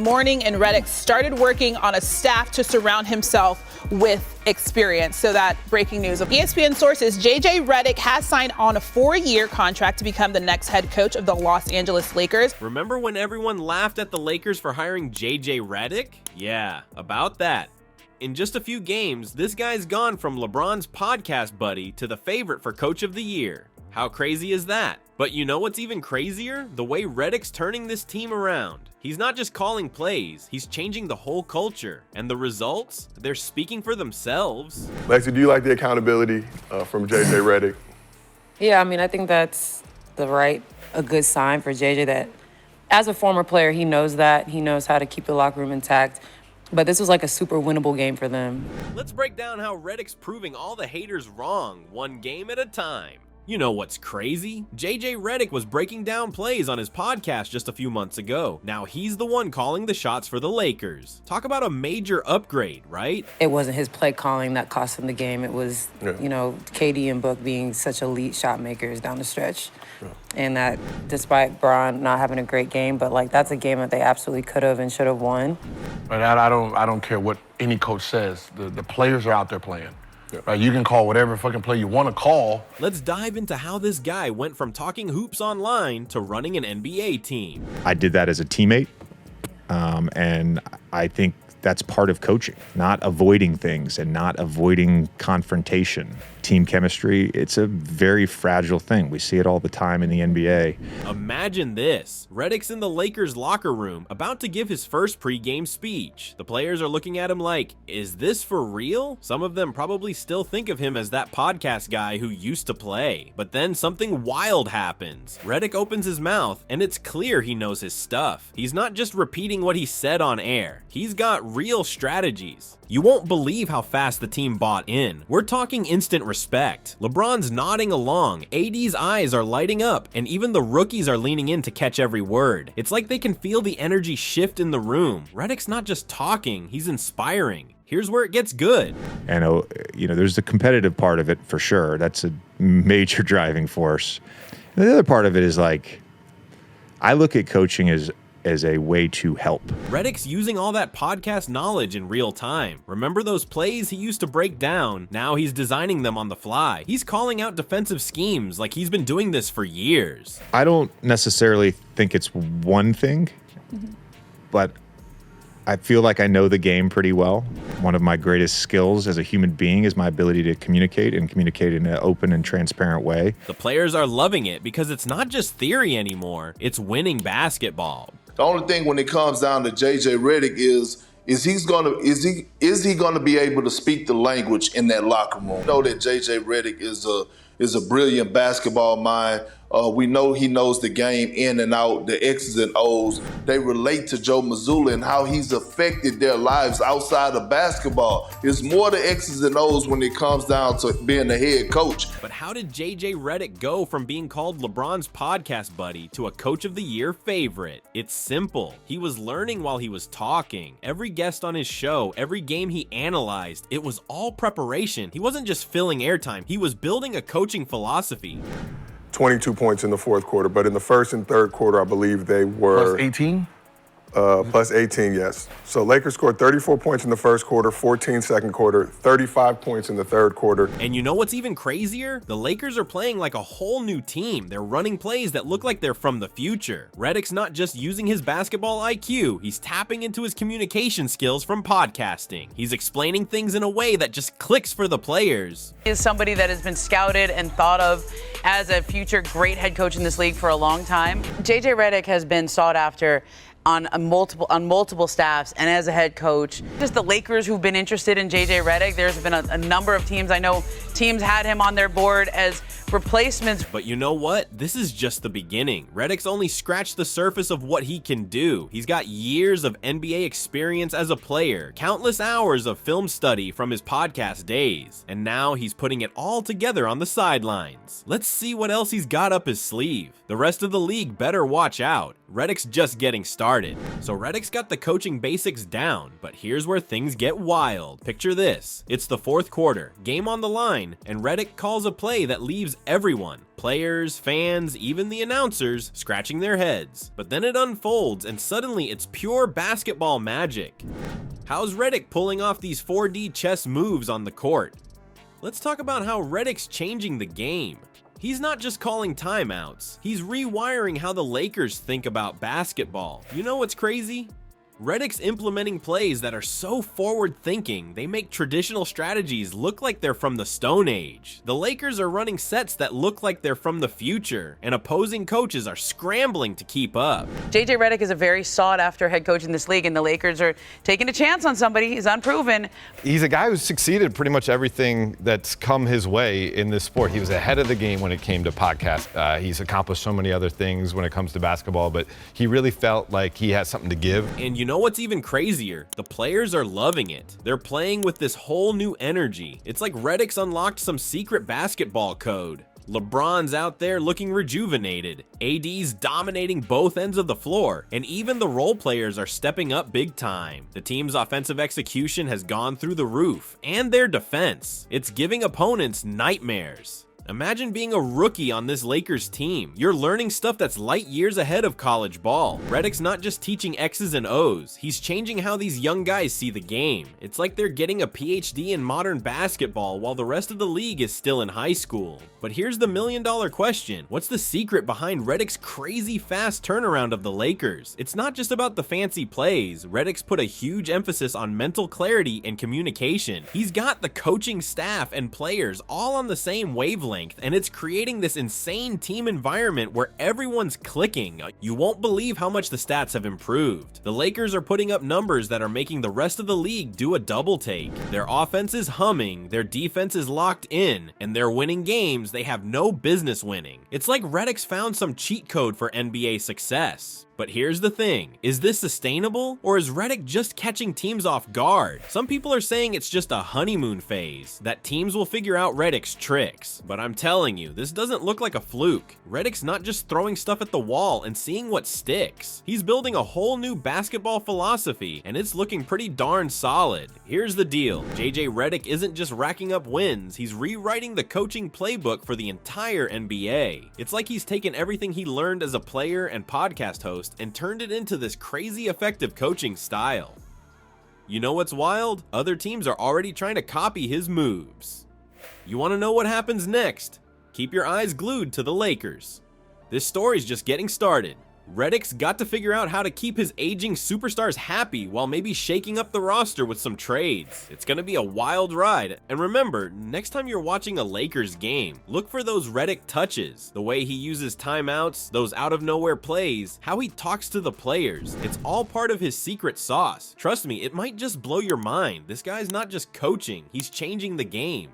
morning, and Redick started working on a staff to surround himself with experience. So that breaking news of ESPN sources, JJ Redick has signed on a 4-year contract to become the next head coach of the Los Angeles Lakers. Remember when everyone laughed at the Lakers for hiring JJ Redick? Yeah, about that. In just a few games, this guy's gone from LeBron's podcast buddy to the favorite for Coach of the Year. How crazy is that? But you know what's even crazier? The way Redick's turning this team around. He's not just calling plays, he's changing the whole culture. And the results? They're speaking for themselves. Lexi, do you like the accountability from JJ Redick? Yeah, I mean, I think that's a good sign for JJ that as a former player, he knows that. He knows how to keep the locker room intact. But this was like a super winnable game for them. Let's break down how Redick's proving all the haters wrong, one game at a time. You know what's crazy? JJ Redick was breaking down plays on his podcast just a few months ago. Now he's the one calling the shots for the Lakers. Talk about a major upgrade, right? It wasn't his play calling that cost him the game. It was, KD and Book being such elite shot makers down the stretch. Yeah. And that despite Bron not having a great game, but that's a game that they absolutely could have and should have won. But I don't care what any coach says. The players are out there playing. Yeah. Right, you can call whatever fucking play you want to call. Let's dive into how this guy went from talking hoops online to running an NBA team. I did that as a teammate, and I think that's part of coaching, not avoiding things and not avoiding confrontation. Team chemistry, it's a very fragile thing. We see it all the time in the NBA. Imagine this. Redick's in the Lakers locker room about to give his first pregame speech. The players are looking at him like, is this for real? Some of them probably still think of him as that podcast guy who used to play. But then something wild happens. Redick opens his mouth and it's clear he knows his stuff. He's not just repeating what he said on air. He's got real strategies. You won't believe how fast the team bought in. We're talking instant respect. LeBron's nodding along, AD's eyes are lighting up, and even the rookies are leaning in to catch every word. It's like they can feel the energy shift in the room. Redick's not just talking, he's inspiring. Here's where it gets good. And, there's the competitive part of it for sure. That's a major driving force. And the other part of it is I look at coaching as a way to help. Redick's using all that podcast knowledge in real time. Remember those plays he used to break down? Now he's designing them on the fly. He's calling out defensive schemes like he's been doing this for years. I don't necessarily think it's one thing, but I feel like I know the game pretty well. One of my greatest skills as a human being is my ability to communicate and communicate in an open and transparent way. The players are loving it because it's not just theory anymore, it's winning basketball. The only thing when it comes down to JJ Redick is he gonna be able to speak the language in that locker room? We know that JJ Redick is a brilliant basketball mind. We know he knows the game in and out, the X's and O's. They relate to Joe Mazzulla and how he's affected their lives outside of basketball. It's more the X's and O's when it comes down to being the head coach. But how did JJ Redick go from being called LeBron's podcast buddy to a Coach of the Year favorite? It's simple. He was learning while he was talking. Every guest on his show, every game he analyzed, it was all preparation. He wasn't just filling airtime. He was building a coaching philosophy. 22 points in the fourth quarter, but in the first and third quarter, I believe they were... Plus 18? Plus 18, yes. So Lakers scored 34 points in the first quarter, 14 second quarter, 35 points in the third quarter. And you know what's even crazier? The Lakers are playing like a whole new team. They're running plays that look like they're from the future. Redick's not just using his basketball IQ, he's tapping into his communication skills from podcasting. He's explaining things in a way that just clicks for the players. He is somebody that has been scouted and thought of as a future great head coach in this league for a long time. JJ Redick has been sought after on multiple staffs and as a head coach. Just the Lakers who've been interested in JJ Redick. There's been a number of teams. I know teams had him on their board as replacements. But you know what? This is just the beginning. Redick's only scratched the surface of what he can do. He's got years of NBA experience as a player, countless hours of film study from his podcast days, and now he's putting it all together on the sidelines. Let's see what else he's got up his sleeve. The rest of the league better watch out. Redick's just getting started. So Redick's got the coaching basics down, but here's where things get wild. Picture this. It's the fourth quarter, game on the line, and Redick calls a play that leaves everyone. Players, fans, even the announcers, scratching their heads. But then it unfolds and suddenly it's pure basketball magic. How's Redick pulling off these 4D chess moves on the court? Let's talk about how Redick's changing the game. He's not just calling timeouts, he's rewiring how the Lakers think about basketball. You know what's crazy? Redick's implementing plays that are so forward-thinking, they make traditional strategies look like they're from the Stone Age. The Lakers are running sets that look like they're from the future, and opposing coaches are scrambling to keep up. JJ Redick is a very sought-after head coach in this league, and the Lakers are taking a chance on somebody. He's unproven. He's a guy who's succeeded pretty much everything that's come his way in this sport. He was ahead of the game when it came to podcasts. He's accomplished so many other things when it comes to basketball, but he really felt like he had something to give. And you know what's even crazier? The players are loving it. They're playing with this whole new energy. It's like Redick's unlocked some secret basketball code. LeBron's out there looking rejuvenated. AD's dominating both ends of the floor, and even the role players are stepping up big time. The team's offensive execution has gone through the roof, and their defense. It's giving opponents nightmares. Imagine being a rookie on this Lakers team. You're learning stuff that's light years ahead of college ball. Redick's not just teaching X's and O's, he's changing how these young guys see the game. It's like they're getting a PhD in modern basketball while the rest of the league is still in high school. But here's the million-dollar question. What's the secret behind Redick's crazy fast turnaround of the Lakers? It's not just about the fancy plays. Redick's put a huge emphasis on mental clarity and communication. He's got the coaching staff and players all on the same wavelength, and it's creating this insane team environment where everyone's clicking. You won't believe how much the stats have improved. The Lakers are putting up numbers that are making the rest of the league do a double take. Their offense is humming, their defense is locked in, and they're winning games they have no business winning. It's like Redick's found some cheat code for NBA success. But here's the thing, is this sustainable, or is Redick just catching teams off guard? Some people are saying it's just a honeymoon phase, that teams will figure out Redick's tricks. But I'm telling you, this doesn't look like a fluke. Redick's not just throwing stuff at the wall and seeing what sticks. He's building a whole new basketball philosophy, and it's looking pretty darn solid. Here's the deal, JJ Redick isn't just racking up wins, he's rewriting the coaching playbook for the entire NBA. It's like he's taken everything he learned as a player and podcast host and turned it into this crazy effective coaching style. You know what's wild? Other teams are already trying to copy his moves. You want to know what happens next? Keep your eyes glued to the Lakers. This story's just getting started. Redick's got to figure out how to keep his aging superstars happy while maybe shaking up the roster with some trades. It's gonna be a wild ride. And remember, next time you're watching a Lakers game, look for those Redick touches. The way he uses timeouts, those out-of-nowhere plays, how he talks to the players. It's all part of his secret sauce. Trust me, it might just blow your mind. This guy's not just coaching, he's changing the game.